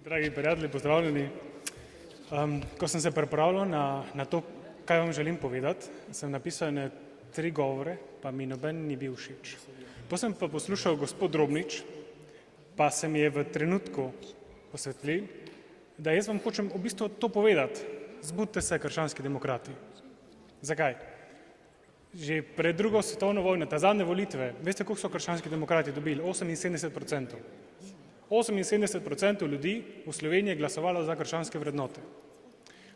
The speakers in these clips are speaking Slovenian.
Dragi prijatelji, pozdravljeni. Ko sem se pripravljal na to, kaj vam želim povedati, sem napisal 3 govore, pa mi noben ni bil všeč. Potem sem pa poslušal gospod Drobnič, pa se mi je v trenutku osvetlil, da jaz vam hočem v bistvu to povedati. Zbudite se, krščanski demokrati. Zakaj? Že pred drugo svetovno vojno, ta zadnje volitve, veste, koliko so krščanski demokrati dobili? 78%. 78% ljudi v Sloveniji je glasovalo za krščanske vrednote.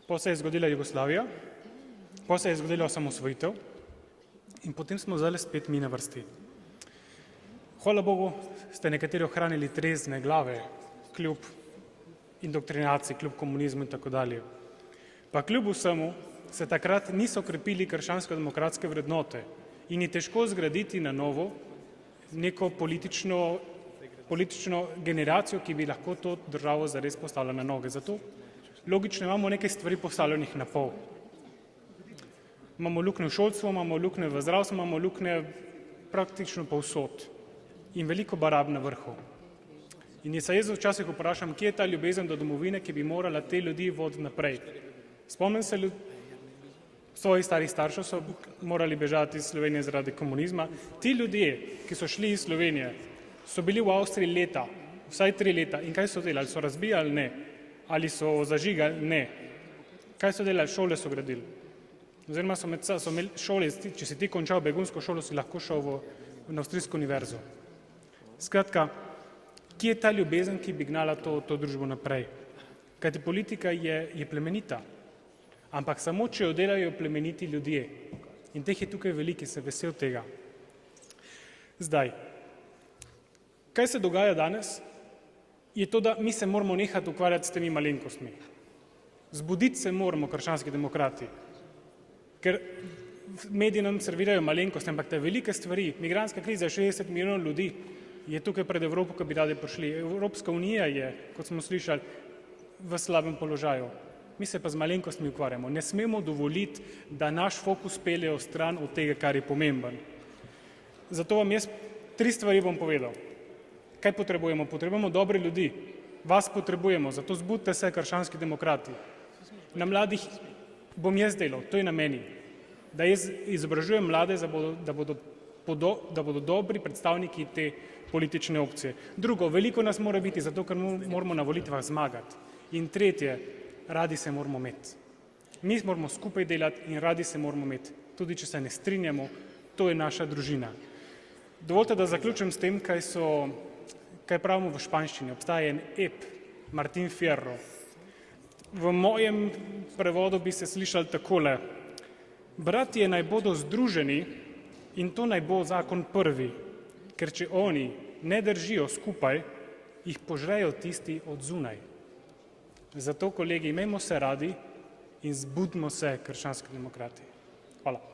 Potem se je zgodila Jugoslavija, potem se je zgodila osamosvojitev in potem smo zdaj spet mi na vrsti. Hvala Bogu ste nekateri ohranili trezne glave, kljub indoktrinaciji, kljub komunizmu in tako dalje. Pa kljub vsemu se takrat niso krepili krščansko-demokratske vrednote in je težko zgraditi na novo neko politično generacijo, ki bi lahko to državo zares postavila na noge. Zato logično imamo nekaj stvari postavljenih na pol. Imamo luknje v šolstvu, imamo luknje v zdravstvu, imamo luknje praktično povsod in veliko barab na vrhu. In se jaz včasih vprašam, kje je ta ljubezen do domovine, ki bi morala te ljudi voditi naprej. Spomnim se svojih starih staršev, so morali bežati iz Slovenije zaradi komunizma. Ti ljudje, ki so šli iz Slovenije, so bili v Avstriji leta, vsaj 3 leta. In kaj so delali? So razbijali? Ne. Ali so zažigali? Ne. Kaj so delali? Šole so gradili. Oziroma so imeli šole, če si ti končal begunsko šolo, si lahko šel na avstrijsko univerzo. Skratka, kje je ta ljubezen, ki bi gnala to družbo naprej? Kajti politika je plemenita, ampak samo, če jo delajo plemeniti ljudje. In teh je tukaj veliki, se vesel tega. Zdaj, kaj se dogaja danes, je to, da mi se moramo nehati ukvarjati s temi malenkostmi. Zbuditi se moramo, krščanski demokrati, ker mediji nam servirajo malenkosti, ampak te velike stvari, migrantska kriza, 60 milijonov ljudi je tukaj pred Evropo, ki bi radi prišli. Evropska unija je, kot smo slišali, v slabem položaju. Mi se pa z malenkostmi ukvarjamo. Ne smemo dovoliti, da naš fokus peljejo stran od tega, kar je pomemben. Zato vam jaz 3 stvari bom povedal. Kaj potrebujemo? Potrebujemo dobre ljudi. Vas potrebujemo, zato zbudite se, krščanski demokrati. Na mladih bom jaz delal, to je na meni. Da jaz izobražujem mlade, da bodo dobri predstavniki te politične opcije. Drugo, veliko nas mora biti, zato ker moramo na volitvah zmagati. In tretje, radi se moramo imeti. Mi moramo skupaj delati in radi se moramo imeti. Tudi če se ne strinjamo, to je naša družina. Dovolite, da zaključim s tem, kaj pravimo v španščini. Obstaja en ep, Martin Fierro. V mojem prevodu bi se slišali takole. Bratje naj bodo združeni in to naj bo zakon prvi, ker če oni ne držijo skupaj, jih požrejo tisti od zunaj. Zato, kolegi, imejmo se radi in zbudimo se, krščanski demokrati. Hvala.